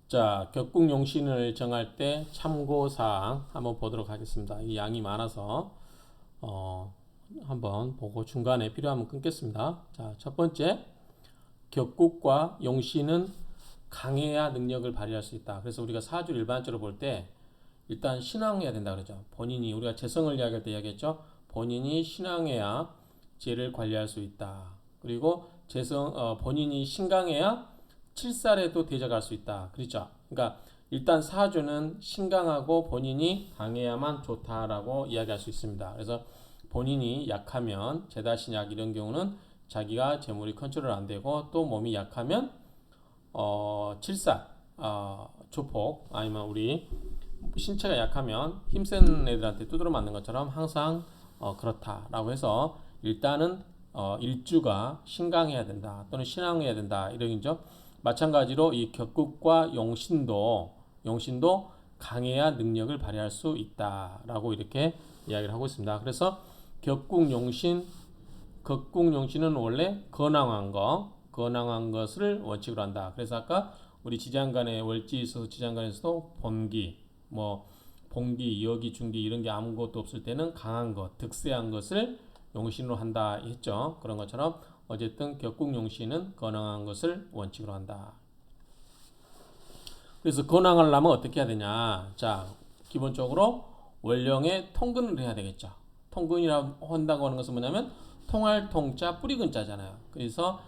자, 격국용신을 정할 때 참고사항 한번 보도록 하겠습니다. 이 양이 많아서 어, 한번 보고 중간에 필요하면 끊겠습니다. 자, 첫 번째, 격국과 용신은 강해야 능력을 발휘할 수 있다. 그래서 우리가 사주를 일반적으로 볼 때 일단 신앙해야 된다 그러죠. 본인이 우리가 재성을 이야기할 때 이야기했죠. 본인이 신앙해야 재를 관리할 수 있다. 그리고 본인이 신강해야 칠살에도 대적할 수 있다. 그렇죠. 그러니까 일단 사주는 신강하고 본인이 강해야만 좋다라고 이야기할 수 있습니다. 그래서 본인이 약하면 제다신약 이런 경우는 자기가 재물이 컨트롤 안 되고 또 몸이 약하면 칠살, 조폭 아니면 우리 신체가 약하면 힘센 애들한테 두드러 맞는 것처럼 항상 그렇다라고 해서 일단은 일주가 신강해야 된다 또는 신앙해야 된다 이런 거죠. 마찬가지로 이 격국과 용신도 강해야 능력을 발휘할 수 있다라고 이렇게 이야기를 하고 있습니다. 그래서 격국 용신, 격국 용신은 원래 건강한 것을 원칙으로 한다. 그래서 아까 우리 지장간에 월지 있어서 지장간에서도 본기, 뭐 봉기, 여기, 중기 이런 게 아무것도 없을 때는 강한 것, 득세한 것을 용신으로 한다 했죠. 그런 것처럼 어쨌든 격국 용신은 건강한 것을 원칙으로 한다. 그래서 건강하려면 어떻게 해야 되냐? 자, 기본적으로 월령에 통근을 해야 되겠죠. 통근이라고 한다고 하는 것은 뭐냐면 통할 통자 뿌리 근자잖아요. 그래서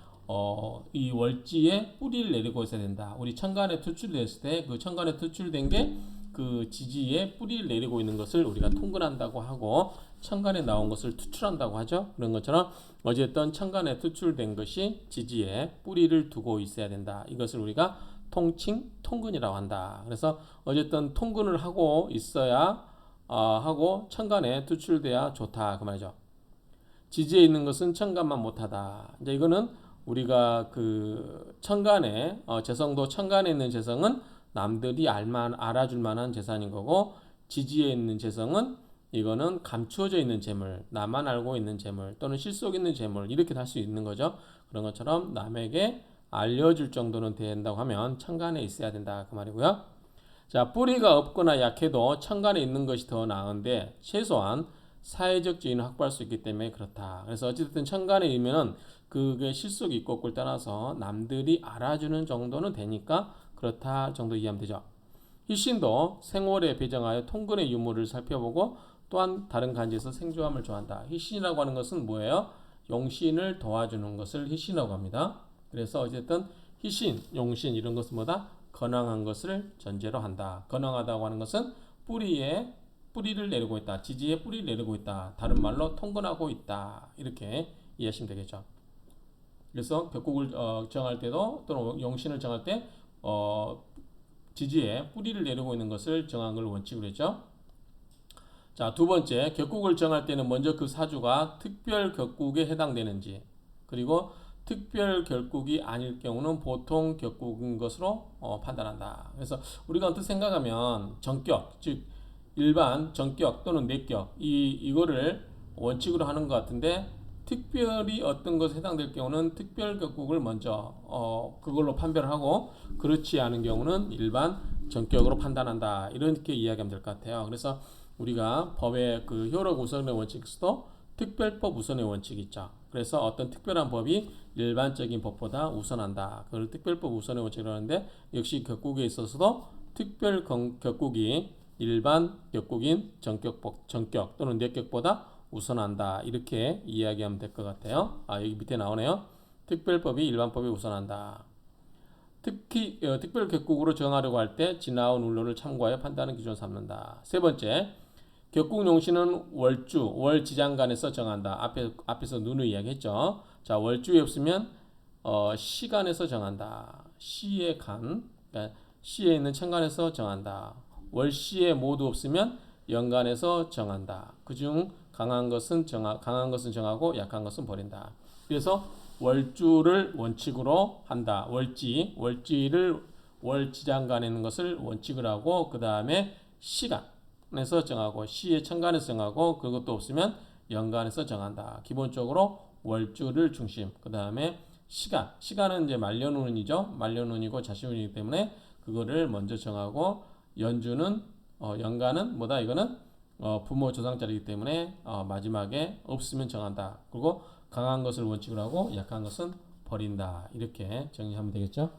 이 월지에 뿌리를 내리고 있어야 된다. 우리 천간에 투출됐을 때 그 천간에 투출된 게 그 지지에 뿌리를 내리고 있는 것을 우리가 통근한다고 하고 천간에 나온 것을 투출한다고 하죠. 그런 것처럼 어쨌든 천간에 투출된 것이 지지에 뿌리를 두고 있어야 된다. 이것을 우리가 통근이라고 한다. 그래서 어쨌든 통근을 하고 있어야 하고 천간에 투출돼야 좋다 그 말이죠. 지지에 있는 것은 천간만 못하다. 이제 이거는 우리가 그 천간에 재성도 천간에 있는 재성은 남들이 알아줄 만한 재산인 거고 지지에 있는 재성은 이거는 감추어져 있는 재물, 나만 알고 있는 재물 또는 실속 있는 재물 이렇게 할 수 있는 거죠. 그런 것처럼 남에게 알려줄 정도는 된다고 하면 천간에 있어야 된다 그 말이고요. 자, 뿌리가 없거나 약해도 천간에 있는 것이 더 나은데 최소한 사회적 지위는 확보할 수 있기 때문에 그렇다. 그래서 어쨌든 천간에 있으면 그게 실속이 있고 없고를 떠나서 남들이 알아주는 정도는 되니까 그렇다 정도 이해하면 되죠. 희신도 생월에 배정하여 통근의 유무를 살펴보고 또한 다른 간지에서 생조함을 좋아한다. 희신이라고 하는 것은 뭐예요? 용신을 도와주는 것을 희신이라고 합니다. 그래서 어쨌든 희신, 용신 이런 것은 뭐다? 건강한 것을 전제로 한다. 건강하다고 하는 것은 뿌리를 내리고 있다. 지지에 뿌리를 내리고 있다. 다른 말로 통근하고 있다. 이렇게 이해하시면 되겠죠. 그래서 격국을 정할 때도 또는 용신을 정할 때 지지에 뿌리를 내리고 있는 것을 정한 걸 원칙으로 했죠. 자, 두 번째, 격국을 정할 때는 먼저 그 사주가 특별 격국에 해당되는지, 그리고 특별 격국이 아닐 경우는 보통 격국인 것으로 판단한다. 그래서 우리가 어떻게 생각하면 정격, 즉 일반 정격 또는 내격 이거를 원칙으로 하는 것 같은데 특별히 어떤 것에 해당될 경우는 특별 격국을 먼저 그걸로 판별을 하고 그렇지 않은 경우는 일반 정격으로 판단한다. 이렇게 이야기하면 될 것 같아요. 그래서 우리가 법의 그 효력 우선의 원칙에서도 특별법 우선의 원칙이 있죠. 그래서 어떤 특별한 법이 일반적인 법보다 우선한다. 그걸 특별법 우선의 원칙이라고 하는데 역시 격국에 있어서도 특별 격국이 일반 격국인 정격 또는 내격보다 우선한다. 이렇게 이야기하면 될 것 같아요. 여기 밑에 나오네요. 특별법이 일반법에 우선한다. 특히 특별 격국으로 정하려고 할 때 지나온 운론을 참고하여 판단하는 기준을 삼는다. 세 번째, 격국 용신은 월지장간에서 정한다. 앞에서 누누이 이야기했죠. 자, 월주에 없으면 시간에서 정한다. 시의 간, 그러니까 시에 있는 천간에서 정한다. 월시에 모두 없으면 연간에서 정한다. 그중 강한 것은 정하고 약한 것은 버린다. 그래서 월주를 원칙으로 한다. 월지를 월지장간에 있는 것을 원칙을 하고 그 다음에 시간에서 정하고 시의 천간에서 정하고 그것도 없으면 연간에서 정한다. 기본적으로 월주를 중심, 그 다음에 시간은 이제 만료운이죠. 만료운이고 자시운이기 때문에 그거를 먼저 정하고 연주는 연간은 뭐다 이거는 부모 조상자리이기 때문에 마지막에 없으면 정한다. 그리고 강한 것을 원칙으로 하고 약한 것은 버린다. 이렇게 정리하면 되겠죠.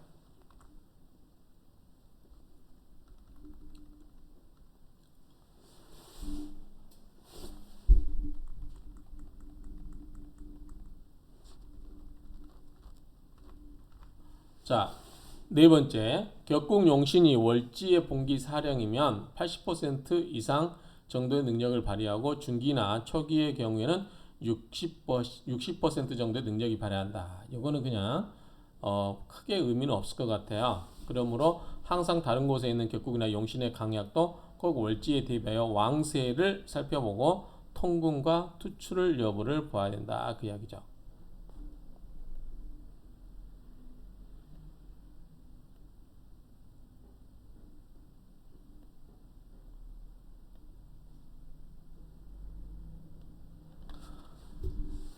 자, 네 번째, 격국 용신이 월지의 봉기 사령이면 80% 이상 정도의 능력을 발휘하고 중기나 초기의 경우에는 60% 정도의 능력이 발휘한다. 이거는 그냥 크게 의미는 없을 것 같아요. 그러므로 항상 다른 곳에 있는 격국이나 용신의 강약도 꼭 월지에 대비하여 왕세를 살펴보고 통근과 투출을 여부를 봐야 된다. 그 이야기죠.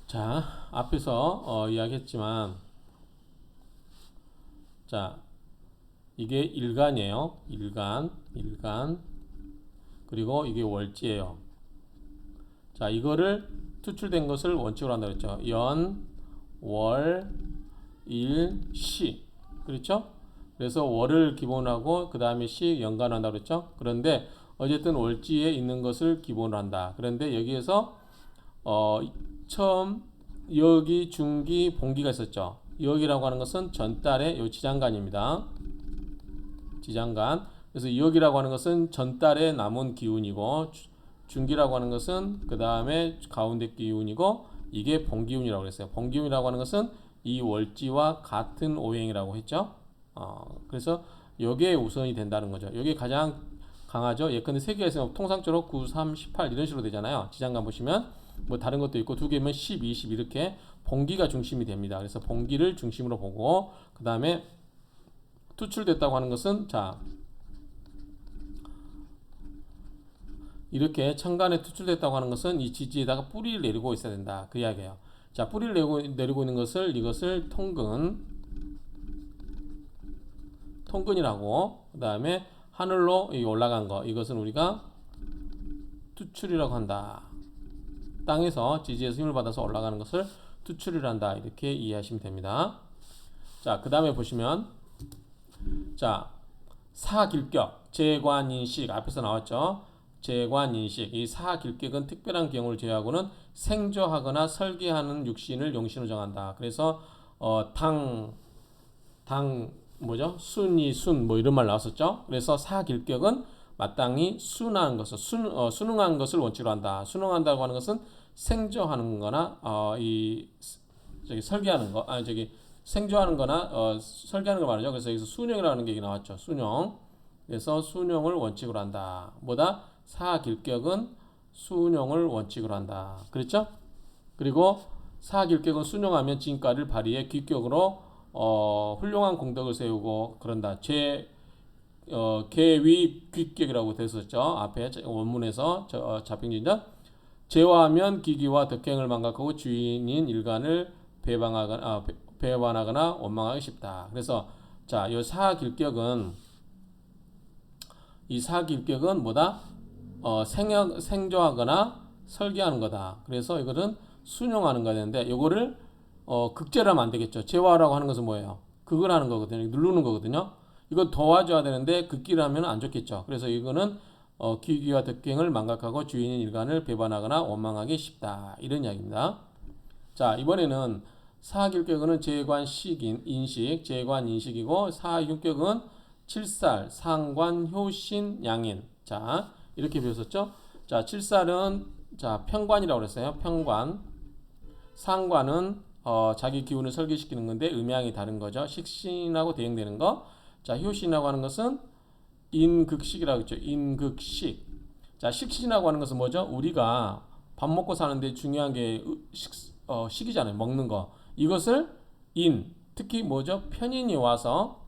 자, 앞에서 이야기했지만, 자, 이게 일간이에요. 일간. 그리고 이게 월지예요. 자, 이거를 투출된 것을 원칙으로 한다고 했죠. 연, 월, 일, 시. 그렇죠? 그래서 월을 기본하고 그 다음에 시 연간을 한다고 그랬죠. 그런데 어쨌든 월지에 있는 것을 기본으로 한다. 그런데 여기에서 처음 여기 중기 봉기가 있었죠. 여기라고 하는 것은 전달의 요 지장간입니다. 지장간. 그래서 여기라고 하는 것은 전달에 남은 기운이고 중기라고 하는 것은 그 다음에 가운데 기운이고 이게 봉기운이라고 그랬어요. 봉기운이라고 하는 것은 이 월지와 같은 오행이라고 했죠. 그래서 여기에 우선이 된다는 거죠. 여기 가장 강하죠. 예컨대 세계에서 통상적으로 9, 3, 18 이런 식으로 되잖아요. 지장간 보시면 뭐 다른 것도 있고 두 개면 10, 20 이렇게 봉기가 중심이 됩니다. 그래서 봉기를 중심으로 보고 그 다음에 투출됐다고 하는 것은 자 이렇게 천간에 투출됐다고 하는 것은 이 지지에다가 뿌리를 내리고 있어야 된다. 그 이야기예요. 자 뿌리를 내리고 있는 것을 이것을 통근이라고 그 다음에 하늘로 올라간 거 이것은 우리가 투출이라고 한다. 땅에서 지지에서 힘을 받아서 올라가는 것을 투출이라 한다. 이렇게 이해하시면 됩니다. 자, 그 다음에 보시면 자, 사길격, 재관인식 앞에서 나왔죠. 재관인식 이 사길격은 특별한 경우를 제외하고는 생조하거나 설계하는 육신을 용신으로 정한다. 그래서 당 뭐죠? 순이 순 뭐 이런 말 나왔었죠. 그래서 사길격은 마땅히 순한 것을 순응한 것을 원칙으로 한다. 순응한다고 하는 것은 생조하는 거나 설계하는 거 생조하는 거나 설계하는 거 말이죠. 그래서 여기서 순용이라는 게 나왔죠. 순용. 그래서 순용을 원칙으로 한다. 뭐다? 사길격은 순용을 원칙으로 한다. 그렇죠? 그리고 사길격은 순용하면 진가를 발휘해 길격으로 훌륭한 공덕을 세우고 그런다. 계위 귀격이라고 됐었죠. 앞에 원문에서 자평진전 제화하면 기기와 덕행을 망각하고 주인인 일간을 배반하거나 원망하기 쉽다. 그래서 자, 이 사길격은 뭐다? 생조하거나 설계하는 거다. 그래서 이거는 순용하는 거야 되는데 이거를 극제를 하면 안 되겠죠. 제화라고 하는 것은 뭐예요? 극을 하는 거거든요. 누르는 거거든요. 이거 도와줘야 되는데 극기를 하면 안 좋겠죠. 그래서 이거는 기기와 덕행을 망각하고 주인인 일간을 배반하거나 원망하기 쉽다. 이런 이야기입니다. 자, 이번에는 사길격은 재관식 인식, 재관인식이고 사흉격은 칠살, 상관, 효신, 양인. 자, 이렇게 배웠었죠. 자, 칠살은 자 평관이라고 그랬어요. 평관. 상관은 자기 기운을 설계시키는 건데 음양이 다른 거죠. 식신하고 대응되는 거. 자, 효신이라고 하는 것은 인극식이라고 했죠. 인극식. 자, 식신이라고 하는 것은 뭐죠? 우리가 밥 먹고 사는데 중요한 게 식이잖아요. 먹는 거. 이것을 특히 뭐죠? 편인이 와서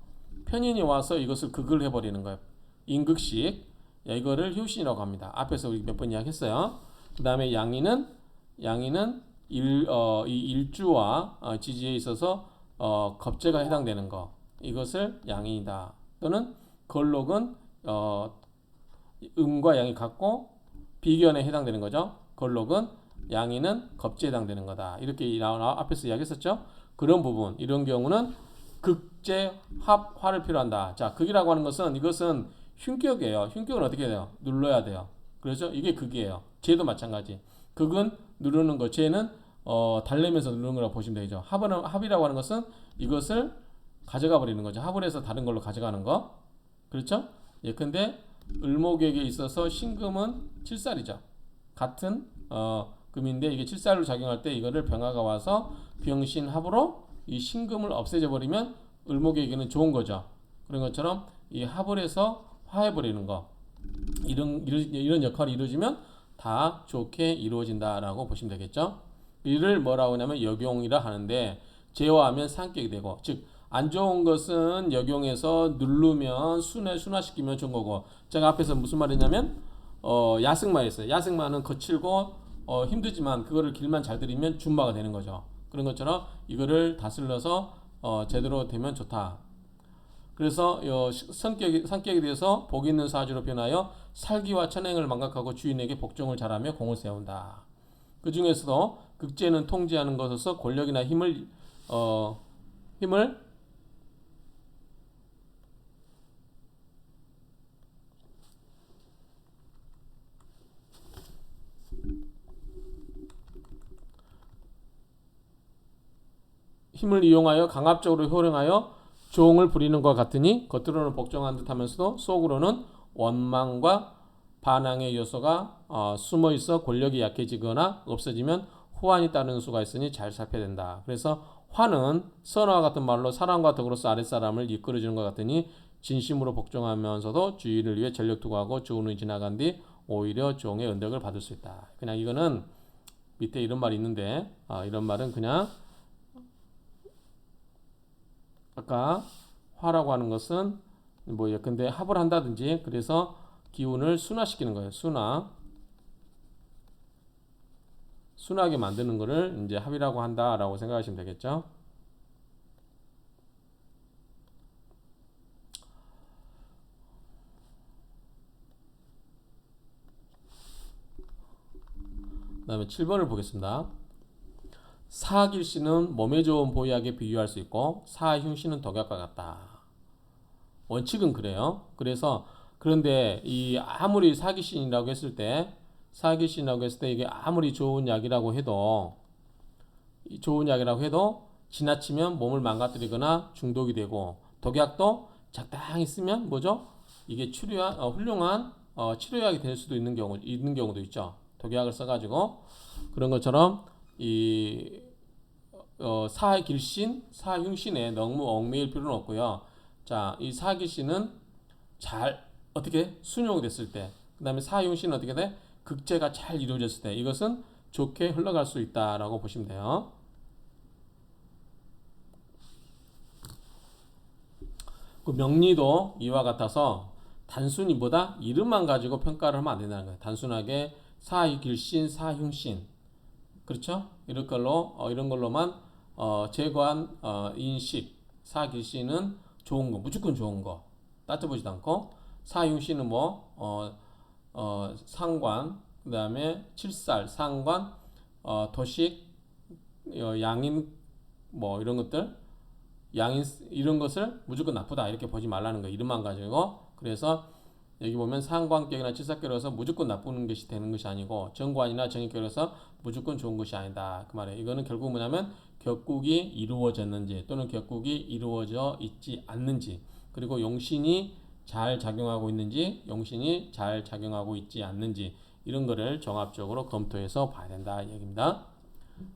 이것을 극을 해버리는 거예요. 인극식. 이거를 효신이라고 합니다. 앞에서 우리 몇 번 이야기했어요. 그 다음에 양인은 이 일주와 지지에 있어서 겁재가 해당되는 거 이것을 양인이다. 또는 걸록은 음과 양이 같고 비견에 해당되는 거죠. 걸록은 양인은 겁재에 해당되는 거다. 이렇게 앞에서 이야기했었죠. 그런 부분 이런 경우는 극재 합화를 필요한다. 자, 극이라고 하는 것은 이것은 흉격이에요. 흉격은 어떻게 돼요? 눌러야 돼요. 그렇죠? 이게 극이에요. 재도 마찬가지. 극은 누르는 거, 재는 달래면서 누르는 거라고 보시면 되죠. 합이라고 하는 것은 이것을 가져가 버리는 거죠. 합을 해서 다른 걸로 가져가는 거. 그렇죠? 예, 근데 을목에게 있어서 신금은 칠살이죠. 같은 금인데 이게 칠살로 작용할 때 이거를 병화가 와서 병신합으로 이 신금을 없애져 버리면 을목에게는 좋은 거죠. 그런 것처럼 이 합을 해서 화해 버리는 거. 이런 역할이 이루어지면 다 좋게 이루어진다라고 보시면 되겠죠. 이를 뭐라고 하냐면 역용이라 하는데 제어하면 상격이 되고 즉 안 좋은 것은 역용해서 누르면 순화시키면 좋은 거고 제가 앞에서 무슨 말했냐면 야승만 했어요. 야승만은 거칠고 힘들지만 그거를 길만 잘 들이면 준마가 되는 거죠. 그런 것처럼 이거를 다스려서 제대로 되면 좋다. 그래서 성격에 대해서 복 있는 사주로 변하여 살기와 천행을 망각하고 주인에게 복종을 잘하며 공을 세운다. 그 중에서도 극재는 통제하는 것으로서 권력이나 힘을 이용하여 강압적으로 효령하여 조응을 부리는 것 같으니 겉으로는 복종한 듯하면서도 속으로는 원망과 반항의 요소가 숨어 있어 권력이 약해지거나 없어지면 후환이 따르는 수가 있으니 잘 살펴야 된다. 그래서 환은 선화와 같은 말로 사람과 덕으로서 아랫사람을 이끌어주는 것 같으니 진심으로 복종하면서도 주의를 위해 전력 투구하고 좋은 의 지나간 뒤 오히려 종의 은덕을 받을 수 있다. 그냥 이거는 밑에 이런 말이 있는데 이런 말은 그냥 아까 화라고 하는 것은 뭐 예컨대 합을 한다든지 그래서 기운을 순화시키는 거예요. 순하게 만드는 거를 이제 합이라고 한다라고 생각하시면 되겠죠. 그 다음에 7번을 보겠습니다. 사길씨는 몸에 좋은 보약에 비유할 수 있고 사흉씨는 독약과 같다. 원칙은 그래요. 그래서 그런데 이 아무리 사기신이라고 했을 때 이게 아무리 좋은 약이라고 해도 지나치면 몸을 망가뜨리거나 중독이 되고 독약도 적당히 쓰면 뭐죠? 이게 훌륭한 치료약이 될 수도 있는 경우도 있죠. 독약을 써가지고 그런 것처럼 이 사길신, 사흉신에 너무 얽매일 필요는 없고요. 자, 이 사길신은 잘 어떻게 순용이 됐을 때, 그 다음에 사흉신은 어떻게 돼? 극제가 잘 이루어졌을 때 이것은 좋게 흘러갈 수 있다라고 보시면 돼요. 그 명리도 이와 같아서 단순히 이름만 가지고 평가를 하면 안 된다는 거예요. 단순하게 사길신, 사흉신 그렇죠? 이런 걸로만 재관 인식 사길신은 좋은 거 무조건 좋은 거 따져보지도 않고 사흉신은 상관 그 다음에 칠살 상관 도식 양인 이런 것들 양인 이런 것을 무조건 나쁘다 이렇게 보지 말라는 거 이름만 가지고 그래서 여기 보면 상관격이나 칠삭격이라서 무조건 나쁜 것이 되는 것이 아니고 정관이나 정익격이라서 무조건 좋은 것이 아니다 그 말이에요. 이거는 결국 뭐냐면 격국이 이루어졌는지 또는 격국이 이루어져 있지 않는지 그리고 용신이 잘 작용하고 있는지 용신이 잘 작용하고 있지 않는지 이런 거를 종합적으로 검토해서 봐야 된다 얘기입니다.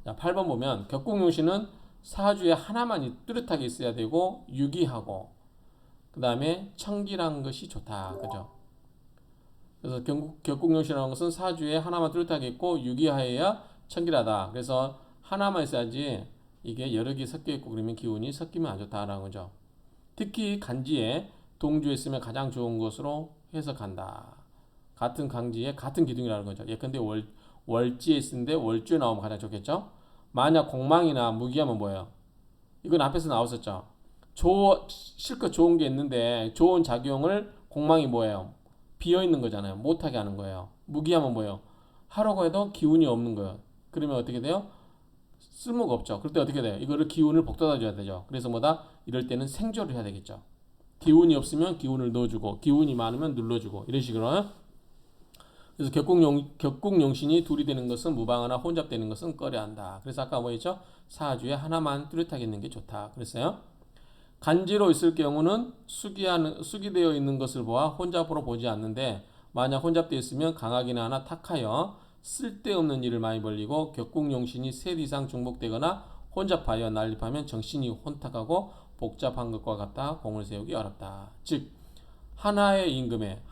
자, 8번 보면 격국용신은 사주에 하나만 뚜렷하게 있어야 되고 유기하고 그 다음에 청기란 것이 좋다. 그죠? 그래서 격국용신이라는 것은 사주에 하나만 뚜렷하게 있고 유기하여야 청기하다. 그래서 하나만 있어야지 이게 여러 개 섞여 있고 그러면 기운이 섞이면 안 좋다라는 거죠. 특히 간지에 동주에 있으면 가장 좋은 것으로 해석한다. 같은 강지에 같은 기둥이라는 거죠. 예컨대 월지에 있는데 월주에 나오면 가장 좋겠죠. 만약 공망이나 무기하면 뭐예요? 이건 앞에서 나왔었죠. 실컷 좋은 게 있는데 좋은 작용을 공망이 뭐예요? 비어 있는 거잖아요. 못하게 하는 거예요. 무기하면 뭐예요? 하려고 해도 기운이 없는 거예요. 그러면 어떻게 돼요? 쓸모가 없죠. 그럴 때 어떻게 돼요? 이거를 기운을 북돋아 줘야 되죠. 그래서 뭐다? 이럴 때는 생조를 해야 되겠죠. 기운이 없으면 기운을 넣어주고 기운이 많으면 눌러주고 이런 식으로. 그래서 격국용신이 둘이 되는 것은 무방하나 혼잡되는 것은 꺼려 한다. 그래서 아까 뭐였죠? 사주에 하나만 뚜렷하게 있는 게 좋다. 그랬어요. 간지로 있을 경우는 숙이되어 있는 것을 보아 혼잡으로 보지 않는데 만약 혼잡되어 있으면 강하기나 하나 탁하여 쓸데없는 일을 많이 벌리고 격국용신이 셋 이상 중복되거나 혼잡하여 난립하면 정신이 혼탁하고 복잡한 것과 같다. 공을 세우기 어렵다. 즉 하나의 임금에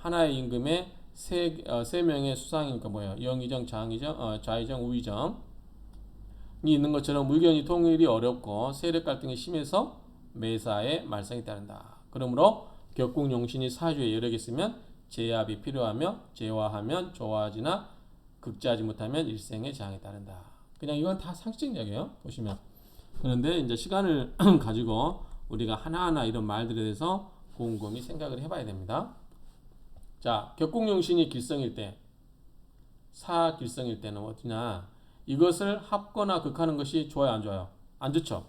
세 명의 수상이니까 뭐예요? 영의정, 좌의정, 우의정이 있는 것처럼 의견이 통일이 어렵고 세력 갈등이 심해서 매사에 말썽이 따른다. 그러므로 격국용신이 사주에 여러 개 있으면 제압이 필요하며 제화하면 좋아하지나 극제하지 못하면 일생의 재앙에 따른다. 그냥 이건 다 상식적 이야기예요. 보시면. 그런데 이제 시간을 가지고 우리가 하나하나 이런 말들에 대해서 곰곰이 생각을 해봐야 됩니다. 자, 격국용신이 길성일 때, 사길성일 때는 어디냐? 이것을 합거나 극하는 것이 좋아요, 안 좋아요? 안 좋죠.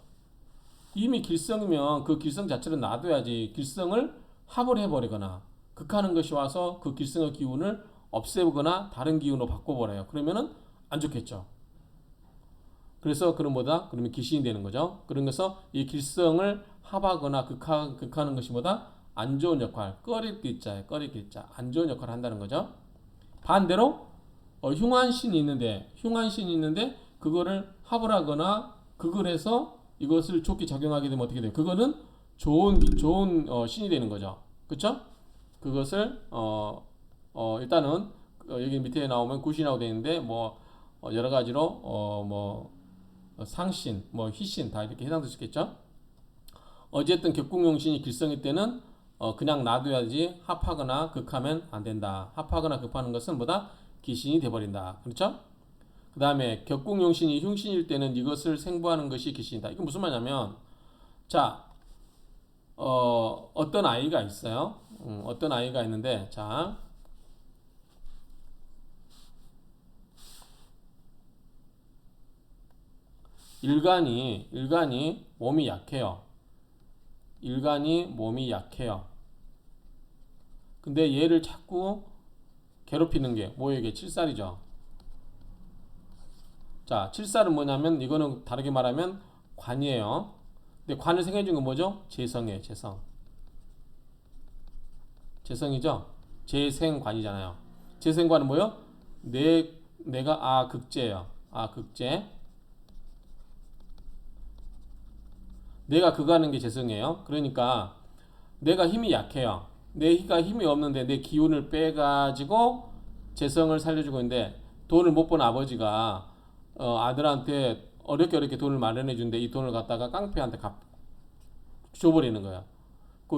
이미 길성이면 그 길성 자체를 놔둬야지 길성을 합을 해버리거나 극하는 것이 와서 그 길성의 기운을 없애거나 다른 기운으로 바꿔버려요. 그러면은 안 좋겠죠. 그래서 그러면 귀신이 되는 거죠. 그러면서 이 길성을 합하거나 극하는 것이 안 좋은 역할, 꺼릴 길자에 꺼릴 길자, 안 좋은 역할을 한다는 거죠. 반대로 흉한신이 있는데 그거를 합을 하거나 극을 해서 이것을 좋게 작용하게 되면 어떻게 돼요? 그거는 좋은 신이 되는 거죠. 그렇죠? 그것을 일단은 여기 밑에 나오면 구신이라고 되어 있는데 여러 가지로 상신, 희신 다 이렇게 해당될 수 있겠죠. 어쨌든 격국용신이 길성일 때는 그냥 놔둬야지 합하거나 극하면 안 된다. 합하거나 극하는 것은 귀신이 돼버린다. 그렇죠? 그 다음에 격국용신이 흉신일 때는 이것을 생부하는 것이 귀신이다. 이게 무슨 말이냐면, 자, 어떤 아이가 있어요. 어떤 아이가 있는데, 자, 일간이 몸이 약해요. 근데 얘를 자꾸 괴롭히는 게 뭐예요? 이게 칠살이죠. 자, 칠살은 뭐냐면 이거는 다르게 말하면 관이에요. 근데 관을 생겨준 건 뭐죠? 재성이에요. 재성이죠. 재생관이잖아요. 재생관은 뭐요? 내가 극제예요. 극제. 내가 그거하는 게 재성이에요. 그러니까 내가 힘이 약해요. 내가 힘이 없는데 내 기운을 빼가지고 재성을 살려주고 있는데 돈을 못 번 아버지가 아들한테 어렵게 돈을 마련해 주는데 이 돈을 갖다가 깡패한테 줘버리는 거야.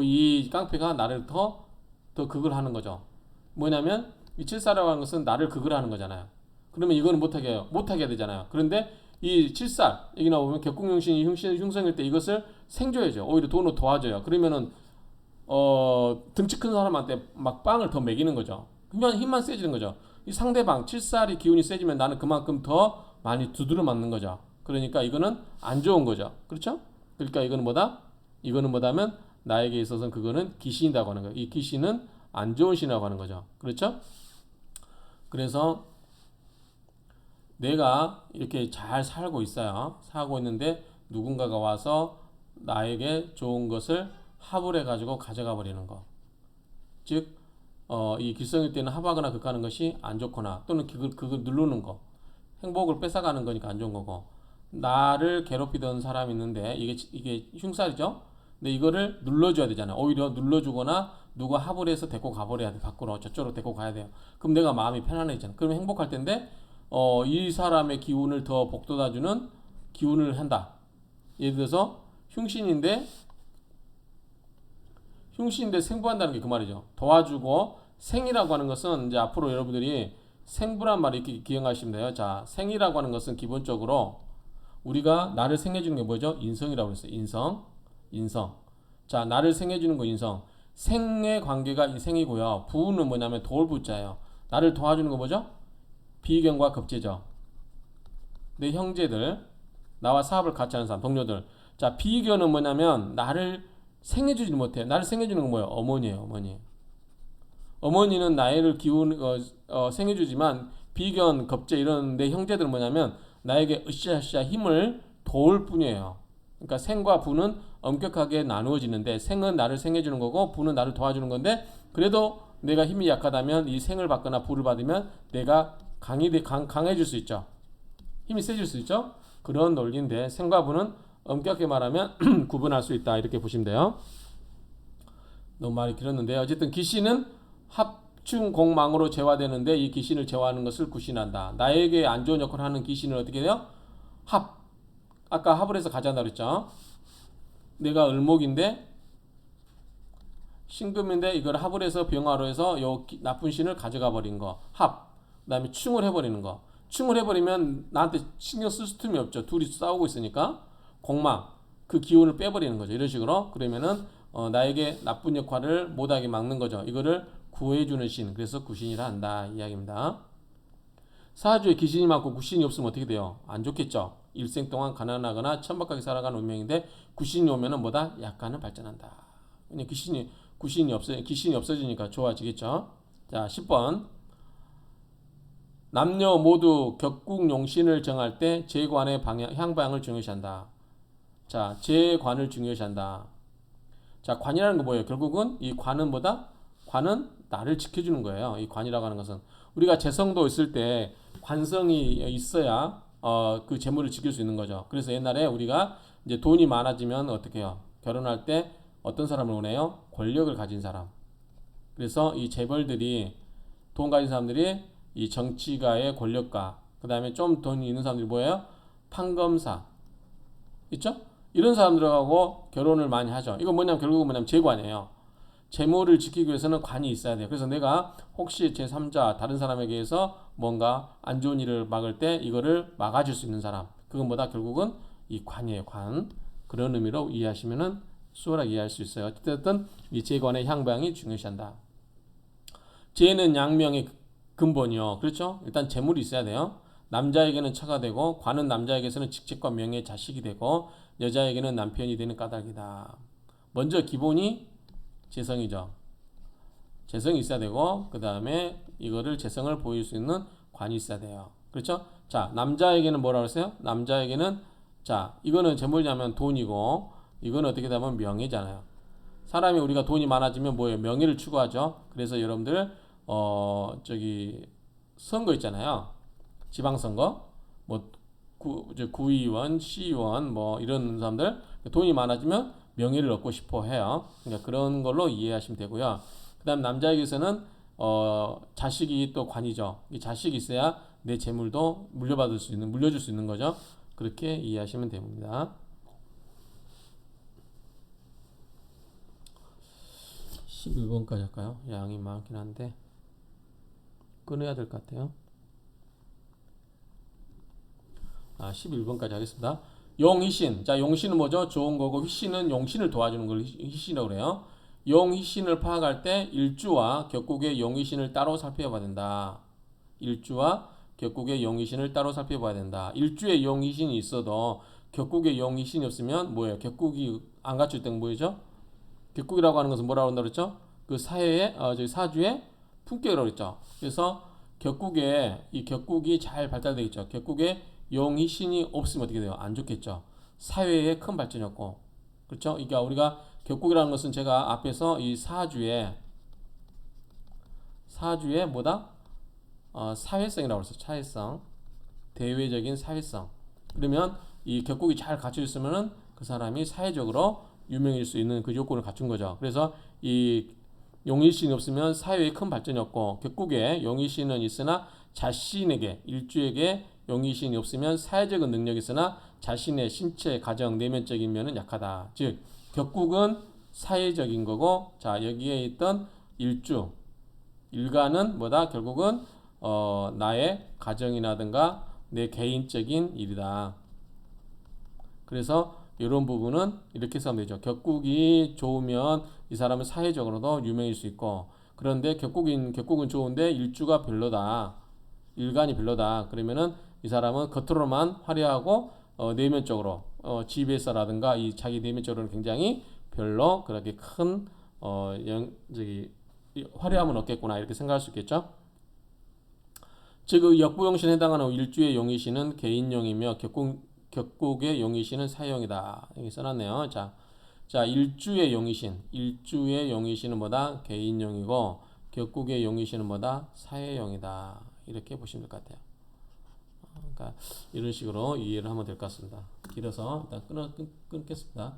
이 깡패가 나를 더 극을 하는 거죠. 뭐냐면 이 칠사라고 하는 것은 나를 극을 하는 거잖아요. 그러면 이거는 못하게 해야 되잖아요. 그런데 이 칠살 여기 나오면 격국용신이 흉성일 때 이것을 생줘야죠. 오히려 돈으로 도와줘요. 그러면은 등치 큰 사람한테 막 빵을 더 먹이는 거죠. 그냥 힘만 세지는 거죠. 이 상대방 칠살이 기운이 세지면 나는 그만큼 더 많이 두드려 맞는 거죠. 그러니까 이거는 안 좋은 거죠. 그렇죠? 그러니까 이거는 뭐다면 나에게 있어서는 그거는 귀신이라고 하는 거예요. 이 귀신은 안 좋은 신이라고 하는 거죠. 그렇죠? 그래서 내가 이렇게 잘 살고 있어요. 살고 있는데 누군가가 와서 나에게 좋은 것을 합을 해가지고 가져가 버리는 거. 즉, 이 길성일 때는 합하거나 극하는 것이 안 좋거나 또는 그걸 누르는 거. 행복을 뺏어가는 거니까 안 좋은 거고. 나를 괴롭히던 사람이 있는데 이게 흉살이죠. 근데 이거를 눌러줘야 되잖아요. 오히려 눌러주거나 누가 합을 해서 데리고 가버려야 돼. 밖으로 저쪽으로 데리고 가야 돼요. 그럼 내가 마음이 편안해지잖아. 그러면 행복할 텐데 이 사람의 기운을 더 북돋아주는 기운을 한다. 예를 들어서 흉신인데 생부한다는 게 그 말이죠. 도와주고 생이라고 하는 것은 이제 앞으로 여러분들이 생부란 말을 이렇게 기억하시면 돼요. 자, 생이라고 하는 것은 기본적으로 우리가 나를 생해주는 게 뭐죠? 인성이라고 했어요. 인성. 자, 나를 생해주는 거 인성. 생의 관계가 이 생이고요. 부는 뭐냐면 도울 부자예요. 나를 도와주는 거 뭐죠? 비견과 급제죠. 내 형제들, 나와 사업을 같이 하는 사람, 동료들. 자, 비견은 뭐냐면 나를 생해주지 못해. 나를 생해주는 건 뭐예요? 어머니예요, 어머니. 어머니는 나이를 생해주지만 비견, 겁제 이런 내 형제들은 뭐냐면 나에게 으쌰으쌰 힘을 도울 뿐이에요. 그러니까 생과 부는 엄격하게 나누어지는데 생은 나를 생해주는 거고 부는 나를 도와주는 건데 그래도 내가 힘이 약하다면 이 생을 받거나 부를 받으면 내가 강해질 수 있죠. 힘이 세질 수 있죠. 그런 논리인데 생과 부는 엄격하게 말하면 구분할 수 있다 이렇게 보시면 돼요. 너무 말이 길었는데 어쨌든 기신은 합충공망으로 재화되는데 이 기신을 재화하는 것을 구신한다. 나에게 안 좋은 역할을 하는 기신을 어떻게 돼요? 아까 합을 해서 가져간다 그랬죠. 내가 을목인데 신금인데 이걸 합을 해서 병화로 해서 요 나쁜 신을 가져가 버린 거. 그다음에 충을 해버리는 거. 충을 해버리면 나한테 신경 쓸 틈이 없죠. 둘이 싸우고 있으니까 공망 그 기운을 빼버리는 거죠. 이런 식으로 그러면은 나에게 나쁜 역할을 못하게 막는 거죠. 이거를 구해주는 신. 그래서 구신이라 한다 이야기입니다. 사주에 기신이 많고 구신이 없으면 어떻게 돼요? 안 좋겠죠. 일생 동안 가난하거나 천박하게 살아가는 운명인데 구신이 오면은 뭐다? 약간은 발전한다. 그냥 기신이 없어지니까 좋아지겠죠. 자, 10번. 남녀 모두 격국용신을 정할 때 재관의 향방을 중요시한다. 자, 재관을 중요시한다. 자, 관이라는 거 뭐예요? 결국은 이 관은 뭐다? 관은 나를 지켜주는 거예요. 이 관이라고 하는 것은 우리가 재성도 있을 때 관성이 있어야 그 재물을 지킬 수 있는 거죠. 그래서 옛날에 우리가 이제 돈이 많아지면 어떻게 해요? 결혼할 때 어떤 사람을 원해요? 권력을 가진 사람. 그래서 이 재벌들이 돈 가진 사람들이 이 정치가의 권력가, 그 다음에 좀 돈이 있는 사람들이 뭐예요? 판검사 있죠? 이런 사람들하고 결혼을 많이 하죠. 이거 뭐냐면 결국은 뭐냐면 재관이에요. 재물을 지키기 위해서는 관이 있어야 돼요. 그래서 내가 혹시 제3자 다른 사람에게 의해서 뭔가 안 좋은 일을 막을 때 이거를 막아줄 수 있는 사람. 그건 뭐다? 결국은 이 관이에요. 관. 그런 의미로 이해하시면은 수월하게 이해할 수 있어요. 어쨌든 이 재관의 향방이 중요시한다. 재는 양명의 근본이요. 그렇죠? 일단 재물이 있어야 돼요. 남자에게는 처가 되고 관은 남자에게서는 직책과 명예의 자식이 되고 여자에게는 남편이 되는 까닭이다. 먼저 기본이 재성이죠. 재성이 있어야 되고 그 다음에 이거를 재성을 보일 수 있는 관이 있어야 돼요. 그렇죠? 자, 남자에게는 뭐라고 했어요? 남자에게는 자, 이거는 재물이냐면 돈이고 이건 어떻게 되면 명예잖아요. 사람이 우리가 돈이 많아지면 뭐예요? 명예를 추구하죠. 그래서 여러분들 선거 있잖아요. 지방선거 뭐 구의원, 시의원 뭐 이런 사람들 돈이 많아지면 명예를 얻고 싶어 해요. 그러니까 그런 걸로 이해하시면 되고요. 그다음 남자에게서는 자식이 또 관이죠. 이 자식이 있어야 내 재물도 물려줄 수 있는 거죠. 그렇게 이해하시면 됩니다. 11번까지 할까요? 양이 많긴 한데 끊어야 될 것 같아요. 11번까지 하겠습니다. 용희신. 자, 용신은 뭐죠? 좋은 거고 희신은 용신을 도와주는 걸 희신이라고 그래요. 용희신을 파악할 때 일주와 격국의 용희신을 따로 살펴봐야 된다. 일주와 격국의 용희신을 따로 살펴봐야 된다. 일주에 용희신이 있어도 격국에 용희신이 없으면 뭐예요? 격국이 안 갖출 때는 뭐죠? 격국이라고 하는 것은 뭐라고 한다고 그랬죠? 그 사주의 품격이라고 그랬죠. 그래서 격국이 잘 발달되어 있죠. 격국에 용희신이 없으면 어떻게 돼요? 안 좋겠죠. 사회에 큰 발전이 없고. 그렇죠? 그러니까 우리가 격국이라는 것은 제가 앞에서 이 사주에 뭐다? 사회성이라고 그랬어요. 사회성. 대외적인 사회성. 그러면 이 격국이 잘 갖춰 있으면은 그 사람이 사회적으로 유명일 수 있는 그 요건을 갖춘 거죠. 그래서 이 용의신이 없으면 사회에 큰 발전이 없고 격국에 용의신은 있으나 자신에게 일주에게 용의신이 없으면 사회적인 능력이 있으나 자신의 신체, 가정, 내면적인 면은 약하다. 즉 격국은 사회적인 거고 자 여기에 있던 일가는 뭐다? 결국은 나의 가정이라든가 내 개인적인 일이다. 그래서 이런 부분은 이렇게 쓰면 되죠. 격국이 좋으면 이 사람은 사회적으로도 유명일 수 있고, 그런데 격국은 좋은데 일주가 별로다. 일간이 별로다. 그러면은 이 사람은 겉으로만 화려하고 내면적으로 집에서라든가 이 자기 내면적으로는 굉장히 별로 그렇게 큰 화려함은 없겠구나 이렇게 생각할 수 있겠죠. 즉 역부용신에 해당하는 일주의 용의시는 개인용이며 격국의 용의시는 사용이다. 여기 써놨네요. 자 일주의 용의시는 뭐다? 개인용이고 격국의 용의시는 뭐다? 사회용이다. 이렇게 보시면 될 것 같아요. 그러니까 이런 식으로 이해를 하면 될 것 같습니다. 길어서 일단 끊겠습니다.